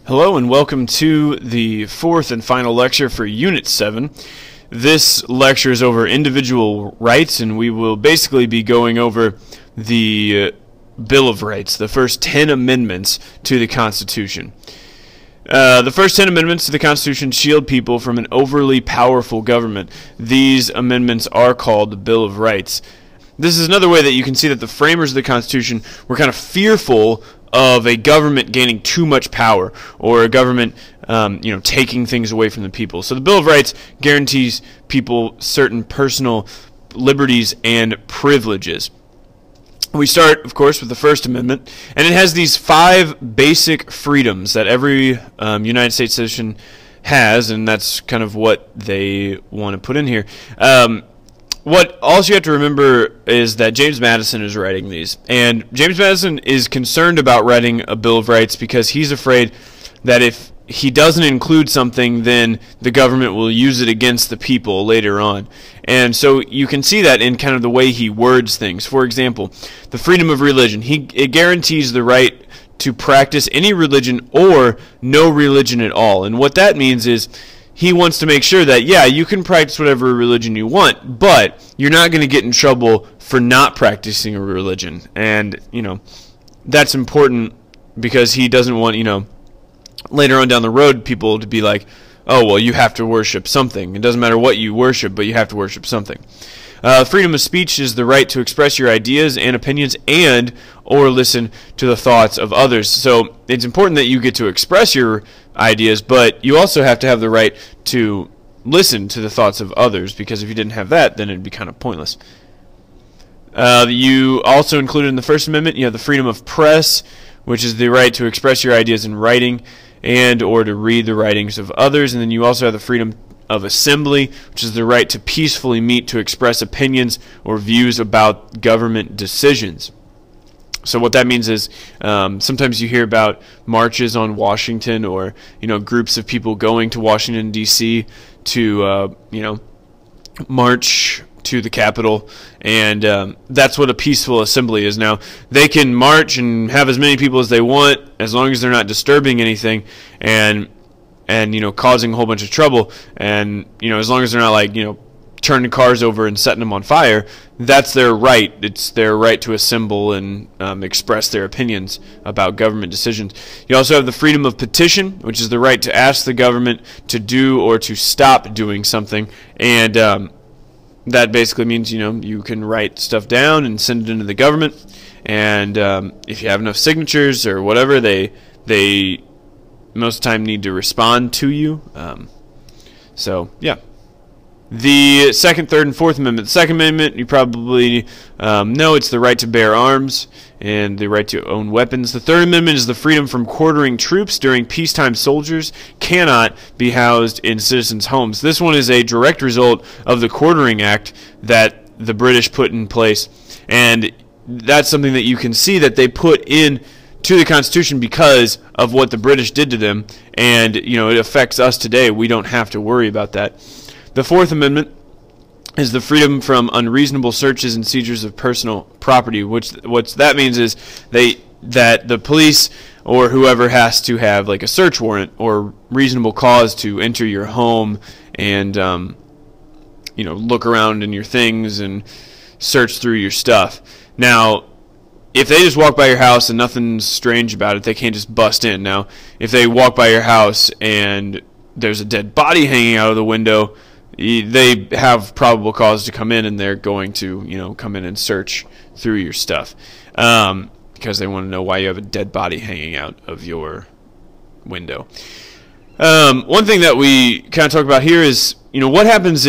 Hello and welcome to the fourth and final lecture for Unit 7. This lecture is over individual rights, and we will basically be going over the Bill of Rights, the first 10 amendments to the Constitution. The first 10 amendments to the Constitution shield people from an overly powerful government. These amendments are called the Bill of Rights. This is another way that you can see that the framers of the Constitution were kind of fearful of a government gaining too much power, or a government taking things away from the people. So the Bill of Rights guarantees people certain personal liberties and privileges. We start, of course, with the First Amendment, and it has these 5 basic freedoms that every United States citizen has, and that's kind of what they want to put in here. All you have to remember is that James Madison is writing these, and James Madison is concerned about writing a Bill of Rights because he's afraid that if he doesn't include something, then the government will use it against the people later on. And so you can see that in kind of the way he words things. For example, the freedom of religion. It guarantees the right to practice any religion or no religion at all. And what that means is he wants to make sure that, yeah, you can practice whatever religion you want, but you're not going to get in trouble for not practicing a religion. And, that's important because he doesn't want, later on down the road, people to be like, oh, well, you have to worship something. It doesn't matter what you worship, but you have to worship something. Freedom of speech is the right to express your ideas and opinions or listen to the thoughts of others. So it's important that you get to express your ideas, but you also have to have the right to listen to the thoughts of others, because if you didn't have that, then it'd be kind of pointless. You also included in the First Amendment, you have the freedom of press, which is the right to express your ideas in writing and or to read the writings of others. And then you also have the freedom of assembly, which is the right to peacefully meet to express opinions or views about government decisions. So what that means is sometimes you hear about marches on Washington, or groups of people going to Washington D.C. to march to the Capitol, and that's what a peaceful assembly is. Now, they can march and have as many people as they want as long as they're not disturbing anything and causing a whole bunch of trouble, and as long as they're not turning cars over and setting them on fire. That's their right. It's their right to assemble and express their opinions about government decisions. You also have the freedom of petition, which is the right to ask the government to do or to stop doing something, and that basically means you can write stuff down and send it into the government, and if you have enough signatures or whatever, they most of the time need to respond to you. So yeah. The Second, Third, and Fourth Amendment. The Second Amendment, you probably know, it's the right to bear arms and the right to own weapons. The Third Amendment is the freedom from quartering troops during peacetime. Soldiers cannot be housed in citizens' homes. This one is a direct result of the Quartering Act that the British put in place, and that's something that you can see that they put in to the Constitution because of what the British did to them, and it affects us today. We don't have to worry about that. The Fourth Amendment is the freedom from unreasonable searches and seizures of personal property. What that means is that the police or whoever has to have a search warrant or reasonable cause to enter your home and look around in your things and search through your stuff. Now, if they just walk by your house and nothing's strange about it, they can't just bust in. Now, if they walk by your house and there's a dead body hanging out of the window, they have probable cause to come in, and they're going to come in and search through your stuff because they want to know why you have a dead body hanging out of your window. One thing that we kind of talk about here is what happens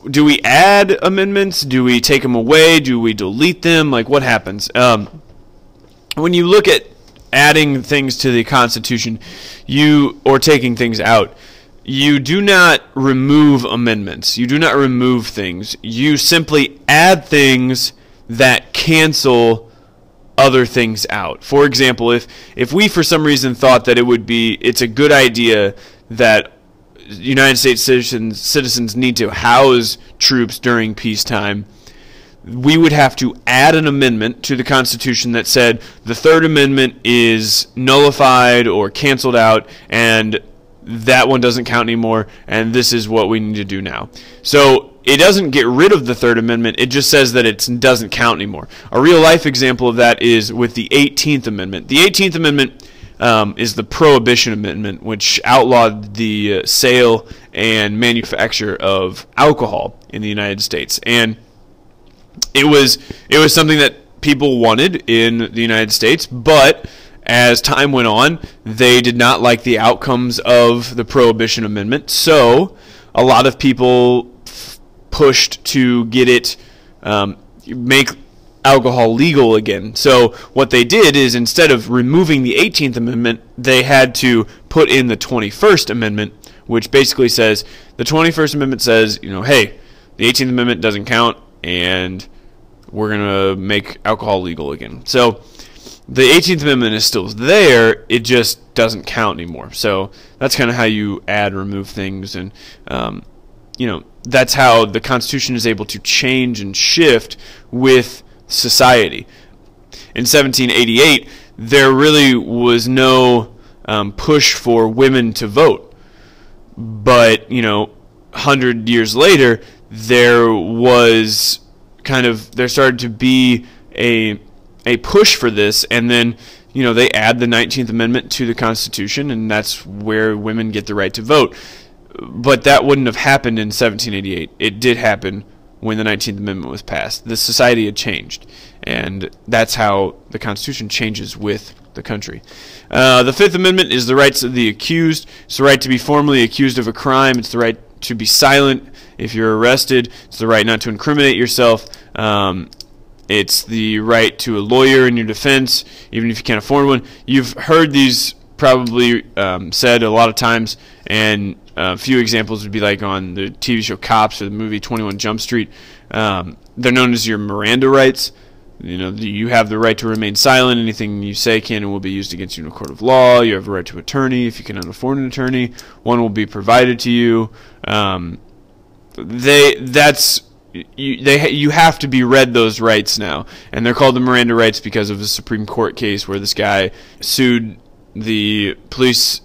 do we add amendments? Do we take them away? Do we delete them? What happens? When you look at adding things to the Constitution, or taking things out, you do not remove amendments. You do not remove things. You simply add things that cancel other things out. For example, if we for some reason thought that it's a good idea that United States citizens need to house troops during peacetime, we would have to add an amendment to the Constitution that said the Third Amendment is nullified or canceled out, and that one doesn't count anymore, and this is what we need to do now. So it doesn't get rid of the Third Amendment, it just says that it doesn't count anymore. A real-life example of that is with the 18th Amendment. The 18th Amendment is the Prohibition Amendment, which outlawed the sale and manufacture of alcohol in the United States. And it was something that people wanted in the United States, but as time went on, they did not like the outcomes of the Prohibition Amendment, so a lot of people pushed to get it, make alcohol legal again. So what they did is, instead of removing the 18th Amendment, they had to put in the 21st Amendment, which basically says, the 21st Amendment says, hey, the 18th Amendment doesn't count, and we're going to make alcohol legal again. So the 18th Amendment is still there, it just doesn't count anymore. So that's kind of how you add, remove things, and that's how the Constitution is able to change and shift with society. In 1788, there really was no push for women to vote, but 100 years later, there started to be a push for this, and then they add the 19th Amendment to the Constitution, and that's where women get the right to vote. But that wouldn't have happened in 1788. It did happen when the 19th Amendment was passed. The society had changed, and that's how the Constitution changes with the country. The Fifth Amendment is the rights of the accused. It's the right to be formally accused of a crime. It's the right to be silent if you're arrested. It's the right not to incriminate yourself. It's the right to a lawyer in your defense, even if you can't afford one. You've heard these probably said a lot of times, and a few examples would be like on the TV show Cops or the movie 21 Jump Street. They're known as your Miranda rights. You have the right to remain silent. Anything you say can and will be used against you in a court of law. You have a right to attorney. If you cannot afford an attorney, one will be provided to you. You have to be read those rights now, and they're called the Miranda rights because of a Supreme Court case where this guy sued the police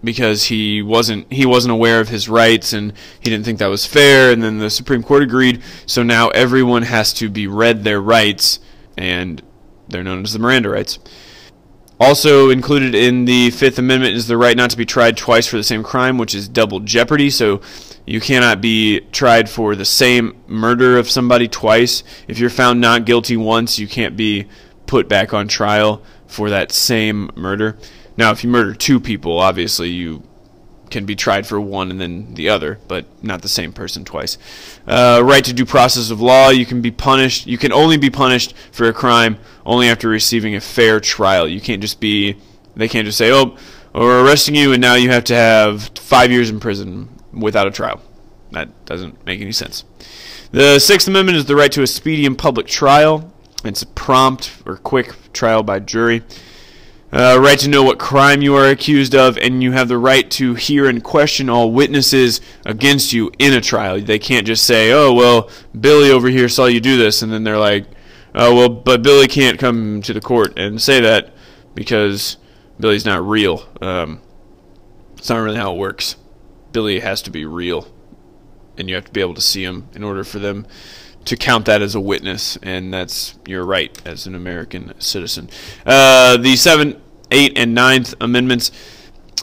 because he wasn't aware of his rights, and he didn't think that was fair, and then the Supreme Court agreed, so now everyone has to be read their rights, and they're known as the Miranda rights. Also included in the Fifth Amendment is the right not to be tried twice for the same crime, which is double jeopardy. So you cannot be tried for the same murder of somebody twice. If you're found not guilty once, you can't be put back on trial for that same murder. Now, if you murder two people, obviously you can be tried for one and then the other, but not the same person twice. Right to due process of law. You can be punished. You can only be punished for a crime only after receiving a fair trial. You can't just be. They can't just say, "Oh, we're arresting you, and now you have to have 5 years in prison without a trial." That doesn't make any sense. The Sixth Amendment is the right to a speedy and public trial. It's a prompt or quick trial by jury. Right to know what crime you are accused of, and you have the right to hear and question all witnesses against you in a trial. They can't just say, "Oh, well, Billy over here saw you do this," and then they're like, "Oh, well, but Billy can't come to the court and say that because Billy's not real." It's not really how it works. Billy has to be real, and you have to be able to see him in order for them to count that as a witness, and that's your right as an American citizen. The 7th, 8th, and 9th Amendments.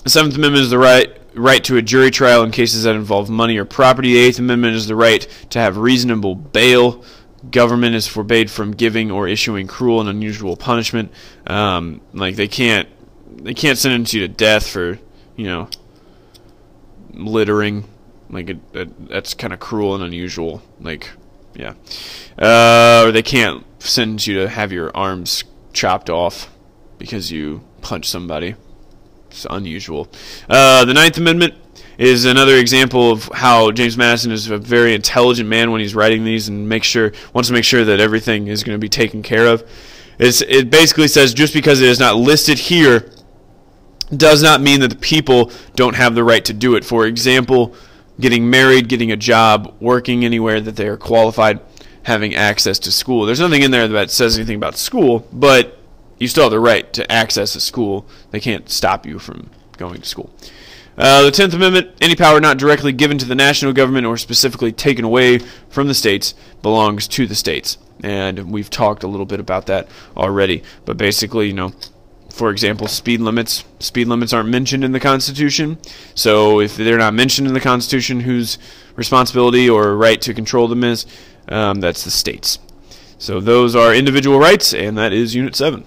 The 7th Amendment is the right to a jury trial in cases that involve money or property. The 8th Amendment is the right to have reasonable bail. Government is forbade from giving or issuing cruel and unusual punishment. Like they can't sentence you to death for littering. Like that's kind of cruel and unusual. Like. Yeah. Or they can't sentence you to have your arms chopped off because you punched somebody. It's unusual. The 9th Amendment is another example of how James Madison is a very intelligent man when he's writing these and wants to make sure that everything is going to be taken care of. It basically says just because it is not listed here does not mean that the people don't have the right to do it. For example, getting married, getting a job, working anywhere that they are qualified, having access to school. There's nothing in there that says anything about school, but you still have the right to access a school. They can't stop you from going to school. The 10th Amendment, any power not directly given to the national government or specifically taken away from the states belongs to the states. And we've talked a little bit about that already. But basically, you know, for example, speed limits. Speed limits aren't mentioned in the Constitution. So if they're not mentioned in the Constitution, whose responsibility or right to control them is? That's the states. So those are individual rights, and that is Unit 7.